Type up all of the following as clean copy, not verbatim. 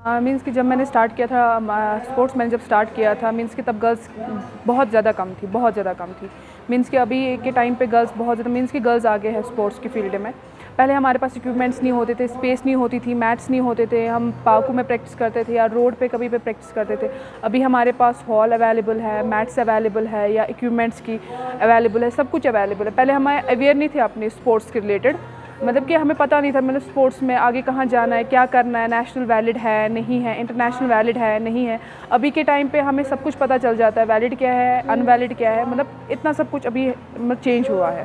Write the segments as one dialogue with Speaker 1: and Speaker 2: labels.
Speaker 1: Means कि जब मैंने स्टार्ट किया था स्पोर्ट्स, मैंने जब स्टार्ट किया था मीन्स कि तब गर्ल्स बहुत ज़्यादा कम थी, बहुत ज़्यादा कम थी। मीन्स कि अभी के टाइम पे गर्ल्स बहुत ज़्यादा, मीन्स कि गर्ल्स आगे है स्पोर्ट्स की फील्ड में। पहले हमारे पास इक्विपमेंट्स नहीं होते थे, स्पेस नहीं होती थी, मैट्स नहीं होते थे, हम पार्कों में प्रैक्टिस करते थे या रोड पे कभी पे प्रैक्टिस करते थे। अभी हमारे पास हॉल अवेलेबल है, मैट्स अवेलेबल है या इक्विपमेंट्स की अवेलेबल है, सब कुछ अवेलेबल है। पहले हम अवेयर नहीं थे अपने स्पोर्ट्स के रिलेटेड, मतलब कि हमें पता नहीं था मतलब स्पोर्ट्स में आगे कहाँ जाना है, क्या करना है, नेशनल वैलिड है नहीं है, इंटरनेशनल वैलिड है नहीं है। अभी के टाइम पे हमें सब कुछ पता चल जाता है, वैलिड क्या है, अनवैलिड क्या है, मतलब इतना सब कुछ अभी मतलब चेंज हुआ है।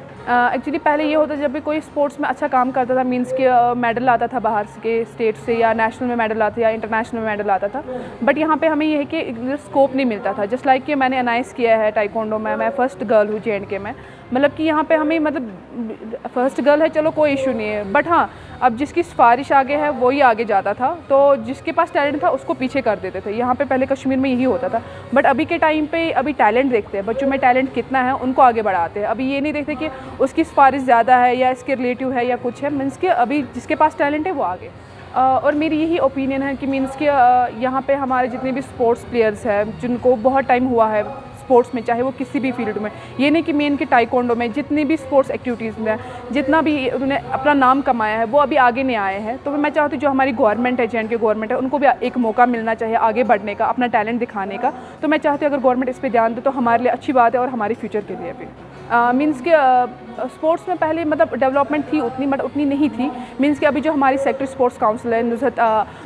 Speaker 1: एक्चुअली पहले ये होता जब भी कोई स्पोर्ट्स में अच्छा काम करता था मीन्स कि मेडल आता था बाहर के स्टेट से, या नेशनल में मेडल आता या इंटरनेशनल में मेडल आता था। बट यहाँ पे हमें ये है कि स्कोप नहीं मिलता था। जस्ट लाइक कि मैंने अनाइज किया है टाइकोंडो में, मैं फ़र्स्ट गर्ल हूँ JNK में, मतलब कि यहाँ पे हमें मतलब फ़र्स्ट गर्ल है, चलो कोई इशू नहीं है। बट हाँ, अब जिसकी सिफारिश आगे है वही आगे जाता था, तो जिसके पास टैलेंट था उसको पीछे कर देते थे। यहाँ पे पहले कश्मीर में यही होता था। बट अभी के टाइम पे अभी टैलेंट देखते हैं, बच्चों में टैलेंट कितना है उनको आगे बढ़ाते हैं। अभी ये नहीं देखते कि उसकी सिफारिश ज़्यादा है या इसके रिलेटिव है या कुछ है, मीन्स कि अभी जिसके पास टैलेंट है वो आगे। और मेरी यही ओपिनियन है कि मीन्स कि यहाँ पे हमारे जितने भी स्पोर्ट्स प्लेयर्स हैं जिनको बहुत टाइम हुआ है स्पोर्ट्स में, चाहे वो किसी भी फील्ड में, ये नहीं कि मेन कि टाइकोंडो में, जितनी भी स्पोर्ट्स एक्टिविटीज़ में जितना भी उन्होंने अपना नाम कमाया है वो अभी आगे नहीं आए हैं। तो मैं चाहती हूँ जो हमारी गवर्नमेंट है, JNK गवर्नमेंट है, उनको भी एक मौका मिलना चाहिए आगे बढ़ने का, अपना टैलेंट दिखाने का। तो मैं चाहती हूँ अगर गवर्नमेंट इस पर ध्यान दे तो हमारे लिए अच्छी बात है और हमारे फ्यूचर के लिए भी। मीन्स कि स्पोर्ट्स में पहले मतलब डेवलपमेंट थी उतनी, बट उतनी नहीं थी। मीन्स कि अभी जो हमारी सेक्टर स्पोर्ट्स काउंसिल है नुसरत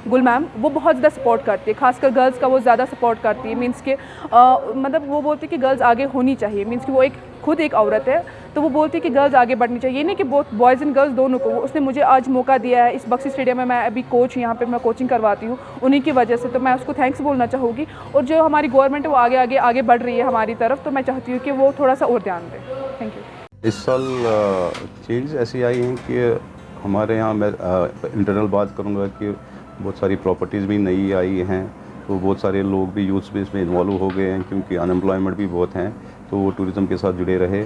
Speaker 1: गुल मैम, वो बहुत ज़्यादा सपोर्ट करती है, खासकर गर्ल्स का वो ज़्यादा सपोर्ट करती है। मीन्स कि मतलब वो बोलती है कि गर्ल्स आगे होनी चाहिए। मीन्स कि वो खुद एक औरत है, तो वो बोलती है कि गर्ल्स आगे बढ़नी चाहिए। ये नहीं कि बोथ बॉयज़ एंड गर्ल्स दोनों को, उसने मुझे आज मौका दिया है इस बक्सी स्टेडियम में, मैं अभी कोच यहाँ पे मैं कोचिंग करवाती हूँ उन्हीं की वजह से, तो मैं उसको थैंक्स बोलना चाहूँगी। और जो हमारी गवर्नमेंट है वो आगे बढ़ रही है हमारी तरफ, तो मैं चाहती हूँ कि वो थोड़ा सा और ध्यान दें। Thank you.
Speaker 2: इस साल चेंज ऐसी आई हैं कि हमारे यहाँ, मैं इंटरनल बात करूँगा कि बहुत सारी प्रॉपर्टीज़ भी नई आई हैं, तो बहुत सारे लोग भी यूथ्स भी इसमें इन्वॉल्व हो गए हैं क्योंकि अनएम्प्लॉयमेंट भी बहुत हैं, तो वो टूरिज़म के साथ जुड़े रहे।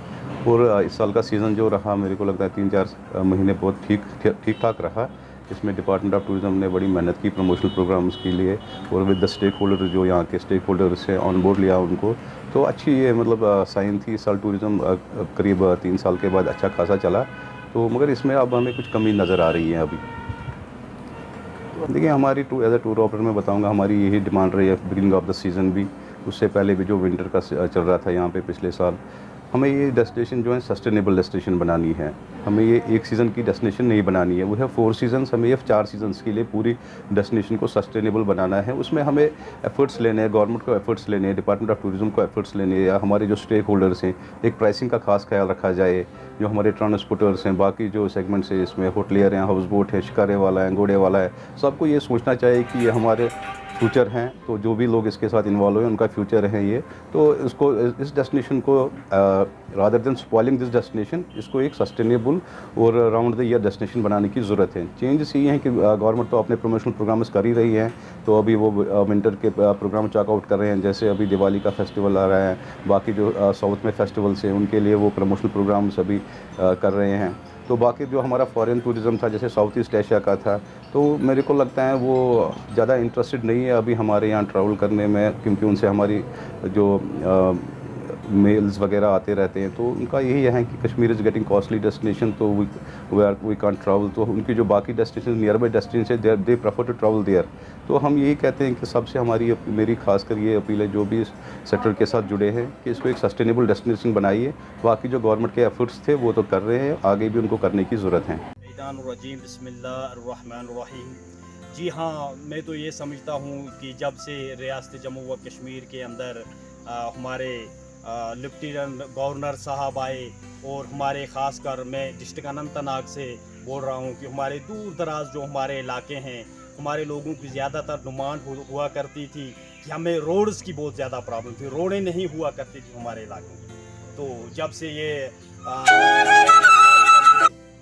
Speaker 2: और इस साल का सीज़न जो रहा मेरे को लगता है 3-4 महीने बहुत ठीक ठाक रहा। इसमें डिपार्टमेंट ऑफ टूरिज़म ने बड़ी मेहनत की प्रमोशनल प्रोग्राम्स के लिए, और विद द स्टेक होल्डर, जो यहाँ के स्टेक होल्डर से ऑन बोर्ड लिया उनको, तो अच्छी ये मतलब साइन थी। इस साल टूरिज़म करीब 3 साल के बाद अच्छा खासा चला, तो मगर इसमें अब हमें कुछ कमी नज़र आ रही है अभी। देखिए, हमारी एज ए टूर ऑपरेटर मैं बताऊंगा, हमारी यही डिमांड रही है बिगिनिंग ऑफ द सीज़न भी, उससे पहले भी जो विंटर का चल रहा था यहाँ पे पिछले साल। हमें ये डेस्टिनेशन जो है सस्टेनेबल डेस्टिनेशन बनानी है। हमें ये एक सीज़न की डेस्टिनेशन नहीं बनानी है, वो है 4 सीजन्स। हमें ये 4 सीजन्स के लिए पूरी डेस्टिनेशन को सस्टेनेबल बनाना है। उसमें हमें एफर्ट्स लेने हैं, गवर्नमेंट को एफर्ट्स लेने हैं, डिपार्टमेंट ऑफ टूरिज़म को एफर्ट्स लेने हैं, या हमारे जो स्टेक होल्डर्स हैं, एक प्राइसिंग का खास ख्याल रखा जाए। जो हमारे ट्रांसपोर्टर्स हैं, बाकी जो सेगमेंट्स हैं, इसमें होटलियर हैं, हाउस बोट है, शिकारे वाला है, घोड़े वाला है, सबको ये सोचना चाहिए कि ये हमारे फ्यूचर हैं। तो जो भी लोग इसके साथ इन्वॉल्व हैं उनका फ्यूचर है ये, तो इसको, इस डेस्टिनेशन को rather than spoiling this destination, इसको एक सस्टेनेबल और राउंड द ईयर डेस्टिनेशन बनाने की ज़रूरत है। चेंजेस ये हैं कि गवर्नमेंट तो अपने प्रमोशनल प्रोग्राम्स कर ही रही है, तो अभी वो विंटर के प्रोग्राम चेकआउट कर रहे हैं। जैसे अभी दिवाली का फेस्टिवल आ रहा है, बाकी जो साउथ में फेस्टिवल्स हैं उनके लिए वो प्रमोशनल प्रोग्राम्स अभी कर रहे हैं। तो बाकी जो हमारा फॉरेन टूरिज़म था, जैसे साउथ ईस्ट एशिया का था, तो मेरे को लगता है वो ज़्यादा इंटरेस्टेड नहीं है अभी हमारे यहाँ ट्रैवल करने में, क्योंकि उनसे हमारी जो मेल्स वगैरह आते रहते हैं, तो उनका यही है कि Kashmir is getting costly destination, तो वी कांट ट्रैवल। तो उनकी जो बाकी destination nearby destination they prefer to travel there. तो हम यही कहते हैं कि सबसे मेरी खासकर ये अपील है जो भी इस सेक्टर के साथ जुड़े हैं कि इसको एक सस्टेनेबल डेस्टिनेशन बनाइए। बाकी जो गवर्नमेंट के एफर्ट्स थे वो तो कर रहे हैं, आगे भी उनको करने की ज़रूरत है।
Speaker 3: बिस्मिल्लाहिर्रहमानिर्रहीम। जी हाँ, मैं तो ये समझता हूँ कि जब से रियासत जम्मू व कश्मीर के अंदर हमारे लेफ्टिनेंट गवर्नर साहब आए, और हमारे ख़ासकर मैं डिस्ट्रिक्ट अनंतनाग से बोल रहा हूँ कि हमारे दूर दराज जो हमारे इलाके हैं, हमारे लोगों की ज़्यादातर डिमांड हुआ करती थी कि हमें रोड्स की बहुत ज़्यादा प्रॉब्लम थी, रोडें नहीं हुआ करती थी हमारे इलाकों की। तो जब से ये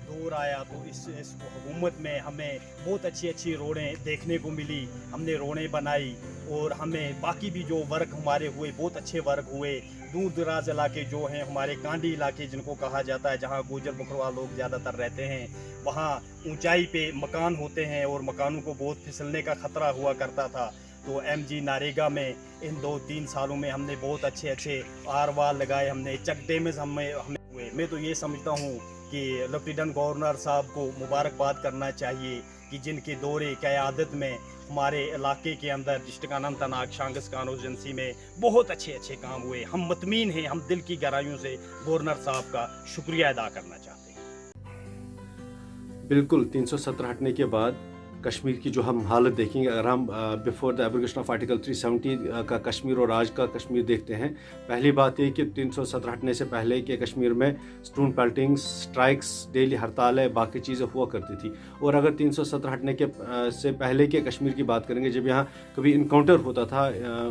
Speaker 3: दौर आया, तो इस हुकूमत में हमें बहुत अच्छी रोडें देखने को मिली, हमने रोडें बनाई, और हमें बाकी भी जो वर्क हमारे हुए बहुत अच्छे वर्क हुए। दूर दराज इलाके जो हैं हमारे कांडी इलाके जिनको कहा जाता है, जहाँ गुजर बकरवा लोग ज़्यादातर रहते हैं, वहाँ ऊंचाई पे मकान होते हैं और मकानों को बहुत फिसलने का ख़तरा हुआ करता था। तो MG नरेगा में इन 2-3 सालों में हमने बहुत अच्छे आरवाल लगाए, हमने चक डैमेज हमें हुए। मैं तो ये समझता हूँ कि लेफ्टिनेंट गवर्नर साहब को मुबारकबाद करना चाहिए कि जिनके दौरे क़यादत में हमारे इलाके के अंदर डिस्ट्रिक्ट अनंतनाग शांगस कॉन्स्टिट्यूंसी में बहुत अच्छे काम हुए। हम मुतमीन हैं, हम दिल की गहराइयों से गवर्नर साहब का शुक्रिया अदा करना चाहते हैं।
Speaker 4: बिल्कुल 370 हटने के बाद कश्मीर की जो हम हालत देखेंगे, अगर हम before the abrogation of article 370 का कश्मीर और आज का कश्मीर देखते हैं, पहली बात ये कि 370 हटने से पहले के कश्मीर में स्टोन पेल्टिंग, स्ट्राइक्स, डेली हड़तालें, बाकी चीज़ें हुआ करती थी। और अगर 370 हटने के से पहले के कश्मीर की बात करेंगे, जब यहाँ कभी इनकाउंटर होता था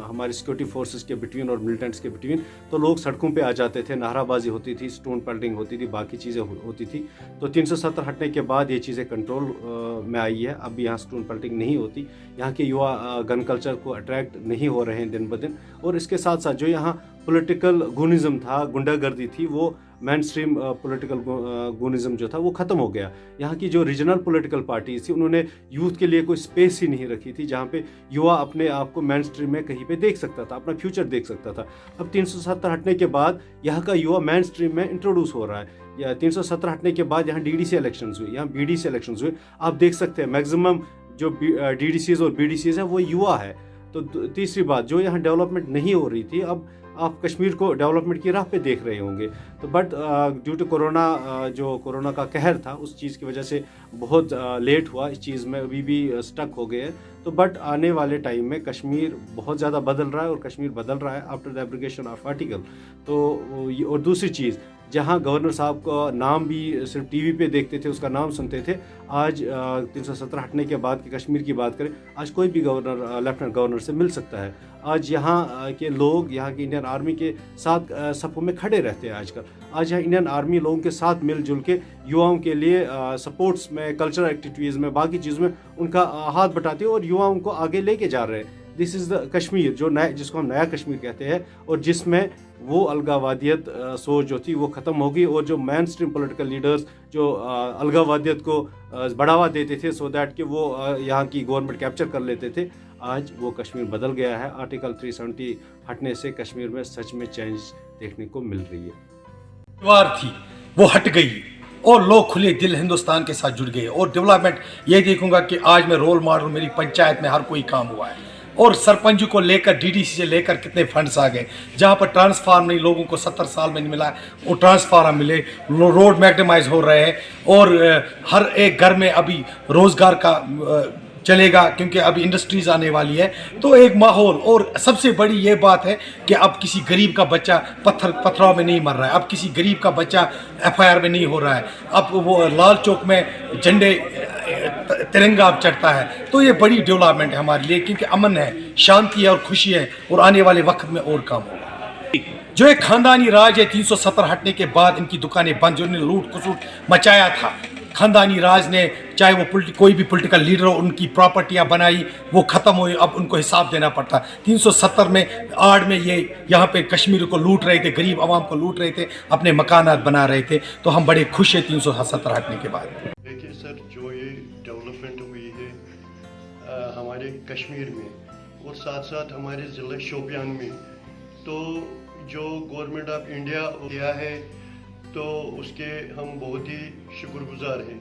Speaker 4: हमारी सिक्योरिटी फोर्सेस के बिटवीन और मिलिटेंट्स के बिटवीन, तो लोग सड़कों पर आ जाते थे, नाराबाजी होती थी, स्टोन पेल्टिंग होती थी, बाकी चीज़ें होती थी। तो 370 हटने के बाद ये चीज़ें कंट्रोल में आई है। अब यहाँ स्टोन पेल्टिंग नहीं होती, यहाँ के युवा गन कल्चर को अट्रैक्ट नहीं हो रहे हैं दिन ब दिन। और इसके साथ साथ जो यहाँ पॉलिटिकल गुनिज़म था, गुंडागर्दी थी, वो मेन स्ट्रीम पॉलिटिकल गुनिज़म जो था वो ख़त्म हो गया। यहाँ की जो रीजनल पॉलिटिकल पार्टीज थी, उन्होंने यूथ के लिए कोई स्पेस ही नहीं रखी थी जहाँ पे युवा अपने आप को मेन स्ट्रीम में कहीं पे देख सकता था, अपना फ्यूचर देख सकता था। अब 370 हटने के बाद यहाँ का युवा मेन स्ट्रीम में इंट्रोड्यूस हो रहा है। या 370 हटने के बाद यहाँ DDC इलेक्शंस हुए, यहाँ BDC इलेक्शंस हुए। आप देख सकते हैं मैक्सिमम जो DDCs और BDCs है वो युवा है। तो तीसरी बात, जो यहाँ डेवलपमेंट नहीं हो रही थी, अब आप कश्मीर को डेवलपमेंट की राह पे देख रहे होंगे। तो बट ड्यू टू कोरोना, जो कोरोना का कहर था, उस चीज़ की वजह से बहुत लेट हुआ इस चीज़ में, अभी भी स्टक हो गए हैं। तो बट आने वाले टाइम में कश्मीर बहुत ज़्यादा बदल रहा है और कश्मीर बदल रहा है after the abrogation of article. तो और दूसरी चीज़, जहाँ गवर्नर साहब का नाम भी सिर्फ टीवी पे देखते थे, उसका नाम सुनते थे, आज 370 हटने के बाद कि कश्मीर की बात करें, आज कोई भी गवर्नर लेफ्टिनेंट गवर्नर से मिल सकता है। आज यहाँ के लोग यहाँ की इंडियन आर्मी के साथ सफ़ों में खड़े रहते हैं आजकल। आज यहाँ इंडियन आर्मी लोगों के साथ मिलजुल के युवाओं के लिए स्पोर्ट्स में, कल्चरल एक्टिविटीज़ में, बाकी चीज़ों में उनका हाथ बटाते हैं और युवाओं को आगे लेके जा रहे हैं। दिस इज़ द कश्मीर जो नया, जिसको हम नया कश्मीर कहते हैं, और जिसमें वो अलगावादियत सोच जो थी वो ख़त्म होगी। और जो मेन स्ट्रीम पॉलिटिकल लीडर्स जो अलगावादियत को बढ़ावा देते थे सो दैट कि वो यहाँ की गवर्नमेंट कैप्चर कर लेते थे, आज वो कश्मीर बदल गया है। आर्टिकल 370 हटने से कश्मीर में सच में चेंज देखने को मिल रही है।
Speaker 5: दीवार थी वो हट गई और लोग खुले दिल हिंदुस्तान के साथ जुड़ गए। और डेवलपमेंट ये देखूंगा कि आज मैं रोल मॉडल, मेरी पंचायत में हर कोई काम हुआ है। और सरपंच को लेकर DDC से लेकर कितने फंड्स आ गए। जहाँ पर ट्रांसफार्म नहीं, लोगों को 70 साल में नहीं मिला, वो ट्रांसफार्म मिले, रोड मैग्नेमाइज हो रहे हैं। और हर एक घर में अभी रोज़गार का चलेगा, क्योंकि अभी इंडस्ट्रीज आने वाली है। तो एक माहौल, और सबसे बड़ी ये बात है कि अब किसी गरीब का बच्चा पथराव में नहीं मर रहा है, अब किसी गरीब का बच्चा FIR में नहीं हो रहा है, अब वो लाल चौक में झंडे तिरंगा अब चढ़ता है। तो ये बड़ी डेवलपमेंट है हमारे लिए, क्योंकि अमन है, शांति है और खुशी है, और आने वाले वक्त में और काम होगा। जो एक खानदानी राज है, 370 हटने के बाद इनकी दुकानें बंद, जो इन्होंने लूट खसूट मचाया था खानदानी राज ने, चाहे वो कोई भी पॉलिटिकल लीडर हो, उनकी प्रॉपर्टियां बनाई, वो ख़त्म हुई, अब उनको हिसाब देना पड़ता। 370 में आड़ में ये यहाँ पे कश्मीर को लूट रहे थे, गरीब आवाम को लूट रहे थे, अपने मकानात बना रहे थे। तो हम बड़े खुश हैं 370 हटने के बाद।
Speaker 6: देखिए सर, जो ये डेवलपमेंट हुई है हमारे कश्मीर में और साथ साथ हमारे ज़िला शोपियान में, तो जो गवर्नमेंट ऑफ इंडिया किया है तो उसके हम बहुत ही शुक्रगुजार हैं।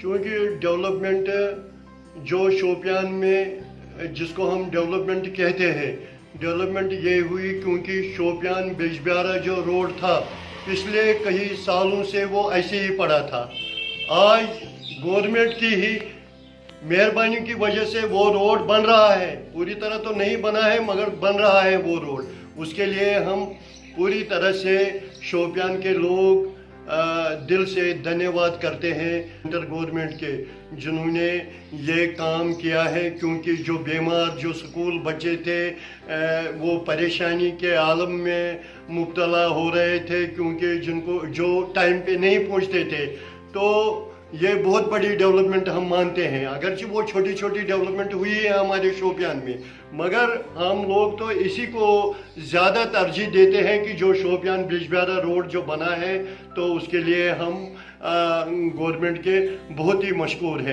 Speaker 6: क्योंकि डेवलपमेंट जो शोपियान में जिसको हम डेवलपमेंट कहते हैं, डेवलपमेंट ये हुई क्योंकि शोपियान बिजबियारा जो रोड था पिछले कई सालों से वो ऐसे ही पड़ा था। आज गवर्नमेंट की ही मेहरबानी की वजह से वो रोड बन रहा है, पूरी तरह तो नहीं बना है मगर बन रहा है वो रोड। उसके लिए हम पूरी तरह से शोपियान के लोग दिल से धन्यवाद करते हैं इंटर गवर्नमेंट के, जिन्होंने ये काम किया है। क्योंकि जो बीमार, जो स्कूल बच्चे थे वो परेशानी के आलम में मुब्तला हो रहे थे, क्योंकि जिनको जो टाइम पे नहीं पहुंचते थे। तो ये बहुत बड़ी डेवलपमेंट हम मानते हैं, अगरचे वो छोटी छोटी डेवलपमेंट हुई है हमारे शोपियान में, मगर हम लोग तो इसी को ज़्यादा तरजीह देते हैं कि जो शोपियान बिजबियारा रोड जो बना है, तो उसके लिए हम गवर्नमेंट के बहुत ही मशहूर है।